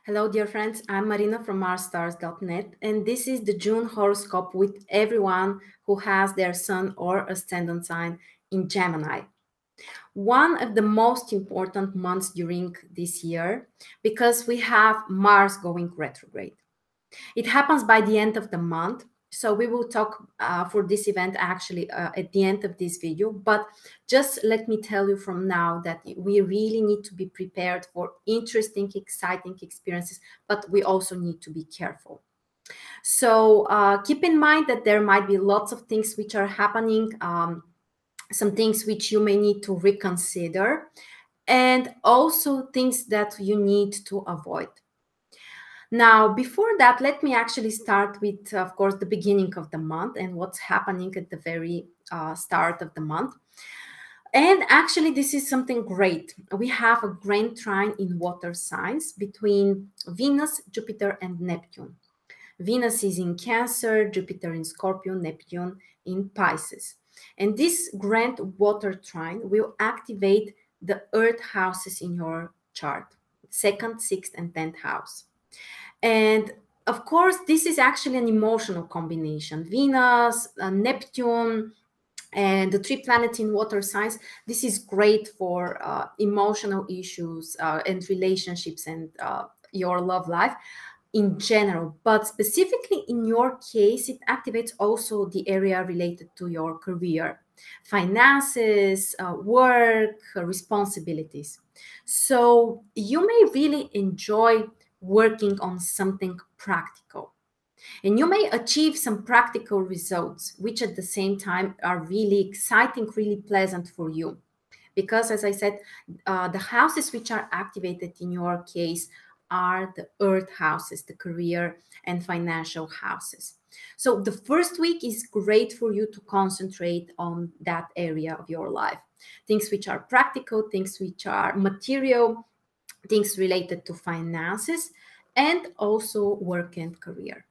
Hello, dear friends. I'm Marina from MarsStars.net, and this is the June horoscope with everyone who has their sun or ascendant sign in Gemini. One of the most important months during this year because we have Mars going retrograde. It happens by the end of the month. So we will talk for this event actually at the end of this video. But just let me tell you from now that we really need to be prepared for interesting, exciting experiences, but we also need to be careful. So keep in mind that there might be lots of things which are happening, some things which you may need to reconsider, and also things that you need to avoid. Now, before that, let me actually start with, of course, the beginning of the month and what's happening at the very start of the month. And actually, this is something great. We have a grand trine in water signs between Venus, Jupiter, and Neptune. Venus is in Cancer, Jupiter in Scorpio, Neptune in Pisces. And this grand water trine will activate the earth houses in your chart, second, sixth, and 10th house. And of course, this is actually an emotional combination. Venus, Neptune, and the three planets in water signs. This is great for emotional issues and relationships and your love life in general. But specifically in your case, it activates also the area related to your career, finances, work, responsibilities. So you may really enjoy working on something practical. And you may achieve some practical results, which at the same time are really exciting, really pleasant for you. Because, as I said, the houses which are activated in your case are the earth houses, the career and financial houses. So the first week is great for you to concentrate on that area of your life. Things which are practical, things which are material, things related to finances, and also work and career.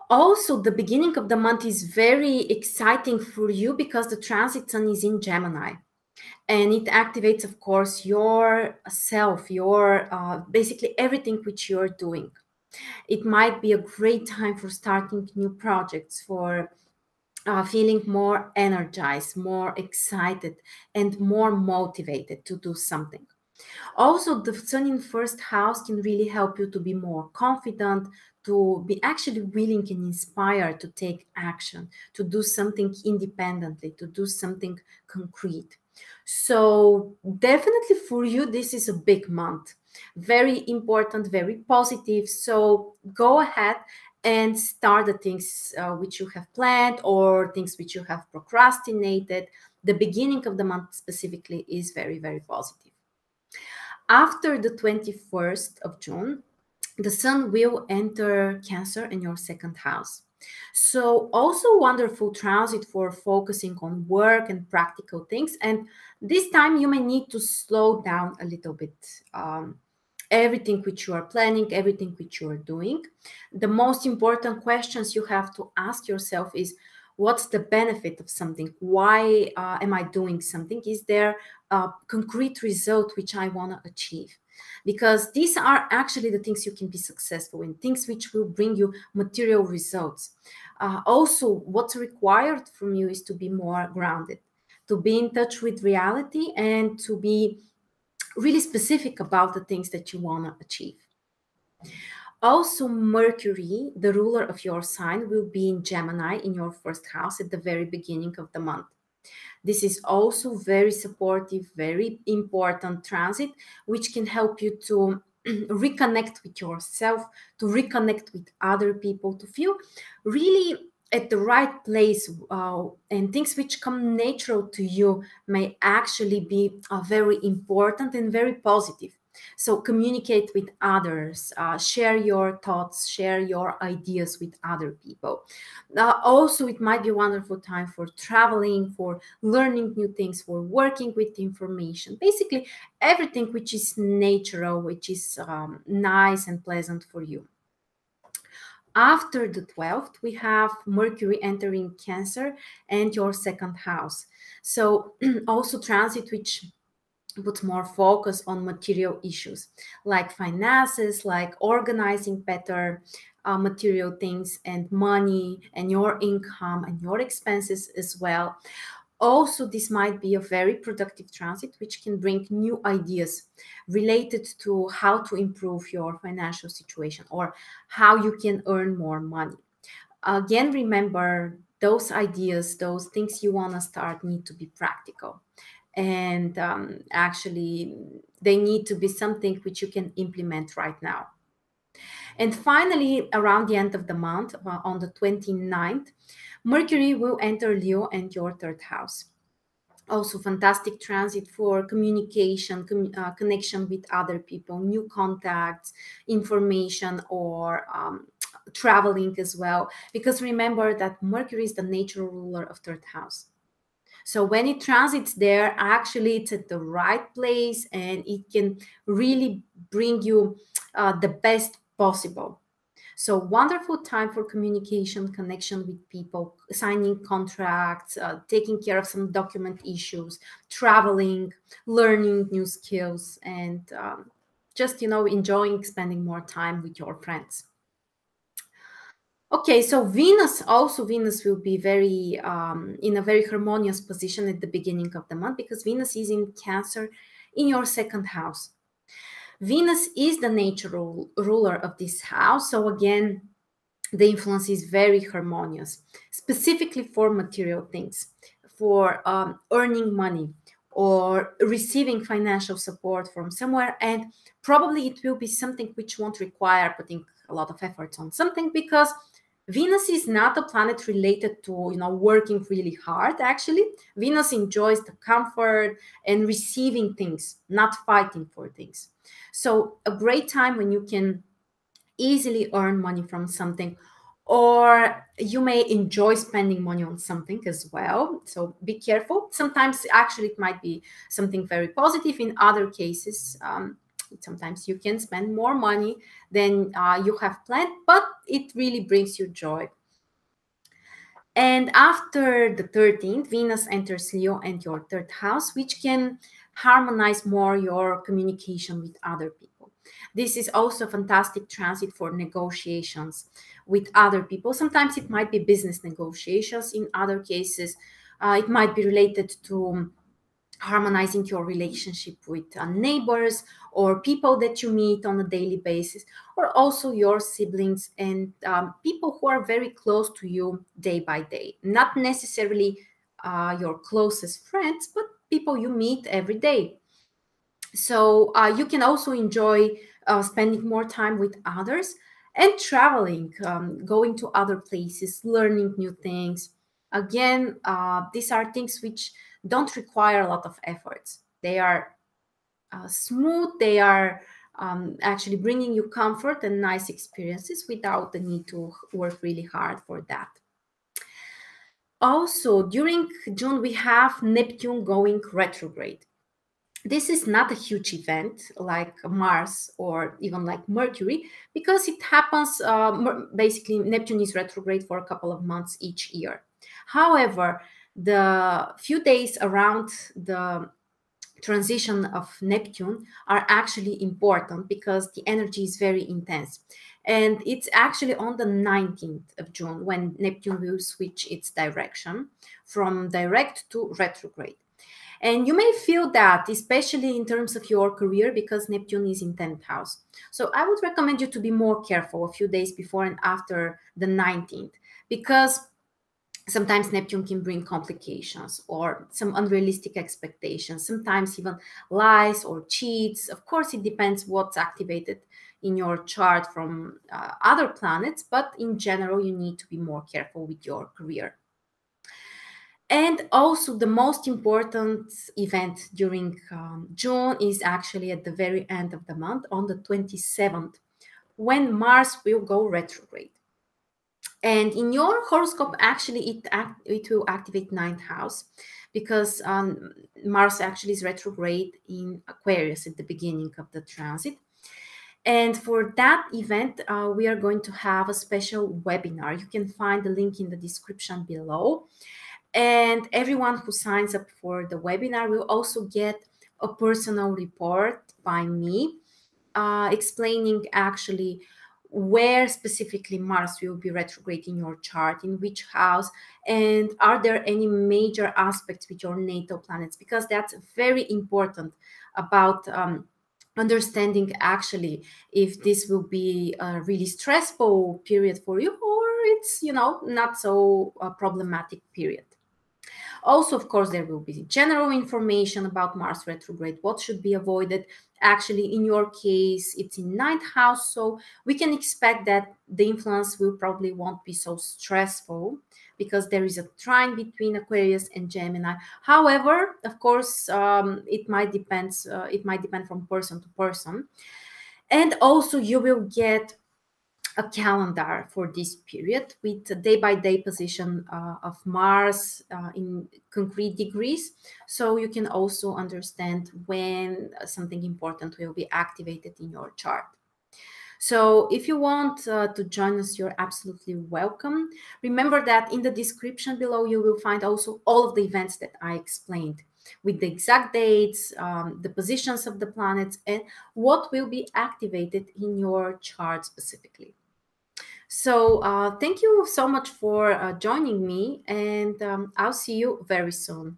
Also, the beginning of the month is very exciting for you because the transit sun is in Gemini. And it activates, of course, your self, your basically everything which you're doing. It might be a great time for starting new projects, for feeling more energized, more excited, and more motivated to do something. Also, the sun in first house can really help you to be more confident, to be actually willing and inspired to take action, to do something independently, to do something concrete. So definitely for you, this is a big month. Very important, very positive. So go ahead and start the things which you have planned or things which you have procrastinated. The beginning of the month specifically is very, very positive. After the 21st of June, the sun will enter Cancer in your second house. So also wonderful transit for focusing on work and practical things. And this time you may need to slow down a little bit. Everything which you are planning, everything which you are doing. The most important questions you have to ask yourself is, what's the benefit of something? Why am I doing something? Is there a concrete result which I want to achieve? Because these are actually the things you can be successful in, things which will bring you material results. Also, what's required from you is to be more grounded, to be in touch with reality, and to be really specific about the things that you want to achieve. Also, Mercury, the ruler of your sign, will be in Gemini in your first house at the very beginning of the month. This is also very supportive, very important transit, which can help you to reconnect with yourself, to reconnect with other people, to feel really at the right place, and things which come natural to you may actually be very important and very positive. So communicate with others, share your thoughts, share your ideas with other people. Also, it might be a wonderful time for traveling, for learning new things, for working with information. Basically, everything which is natural, which is nice and pleasant for you. After the 12th, we have Mercury entering Cancer and your second house. So also transit which put more focus on material issues like finances, like organizing better material things and money and your income and your expenses as well. Also, this might be a very productive transit, which can bring new ideas related to how to improve your financial situation or how you can earn more money. Again, remember those ideas, those things you want to start need to be practical. And actually, they need to be something which you can implement right now. And finally, around the end of the month, on the 29th, Mercury will enter Leo and your third house. Also fantastic transit for communication, connection with other people, new contacts, information, or traveling as well. Because remember that Mercury is the natural ruler of third house. So when it transits there, actually it's at the right place and it can really bring you the best possible. So wonderful time for communication, connection with people, signing contracts, taking care of some document issues, traveling, learning new skills, and just, enjoying spending more time with your friends. Okay, so Venus will be very in a very harmonious position at the beginning of the month because Venus is in Cancer in your second house. Venus is the natural ruler of this house. So again, the influence is very harmonious, specifically for material things, for earning money or receiving financial support from somewhere. And probably it will be something which won't require putting a lot of efforts on something because Venus is not a planet related to, working really hard. Actually, Venus enjoys the comfort and receiving things, not fighting for things. So a great time when you can easily earn money from something, or you may enjoy spending money on something as well. So be careful. Sometimes actually it might be something very positive. In other cases, sometimes you can spend more money than you have planned, but it really brings you joy. And after the 13th, Venus enters Leo and your third house, which can harmonize more your communication with other people. This is also a fantastic transit for negotiations with other people. Sometimes it might be business negotiations. In other cases, it might be related to harmonizing your relationship with neighbors or people that you meet on a daily basis, or also your siblings and people who are very close to you day by day. Not necessarily your closest friends, but people you meet every day. So you can also enjoy spending more time with others and traveling, going to other places, learning new things. Again, these are things which don't require a lot of efforts. They are smooth. They are actually bringing you comfort and nice experiences without the need to work really hard for that. Also, during June, we have Neptune going retrograde. This is not a huge event like Mars or even like Mercury because it happens, basically Neptune is retrograde for a couple of months each year. However, the few days around the transition of Neptune are actually important because the energy is very intense. And it's actually on the 19th of June when Neptune will switch its direction from direct to retrograde. And you may feel that, especially in terms of your career, because Neptune is in 10th house. So I would recommend you to be more careful a few days before and after the 19th, because sometimes Neptune can bring complications or some unrealistic expectations, sometimes even lies or cheats. Of course, it depends what's activated in your chart from other planets, but in general, you need to be more careful with your career. And also, the most important event during June is actually at the very end of the month, on the 27th, when Mars will go retrograde. And in your horoscope, actually, it will activate ninth house because Mars actually is retrograde in Aquarius at the beginning of the transit. And for that event, we are going to have a special webinar. You can find the link in the description below. And everyone who signs up for the webinar will also get a personal report by me, explaining actually where specifically Mars will be retrograde in your chart, in which house, and are there any major aspects with your natal planets, because that's very important about understanding actually if this will be a really stressful period for you, or it's, you know, not so problematic period. Also, of course, there will be general information about Mars retrograde, what should be avoided. Actually, in your case, it's in ninth house, so we can expect that the influence will probably won't be so stressful because there is a trine between Aquarius and Gemini. However, of course, it might depend from person to person. And also, you will get a calendar for this period with a day-by-day position of Mars in concrete degrees. So you can also understand when something important will be activated in your chart. So if you want to join us, you're absolutely welcome. Remember that in the description below, you will find also all of the events that I explained with the exact dates, the positions of the planets, and what will be activated in your chart specifically. So thank you so much for joining me, and I'll see you very soon.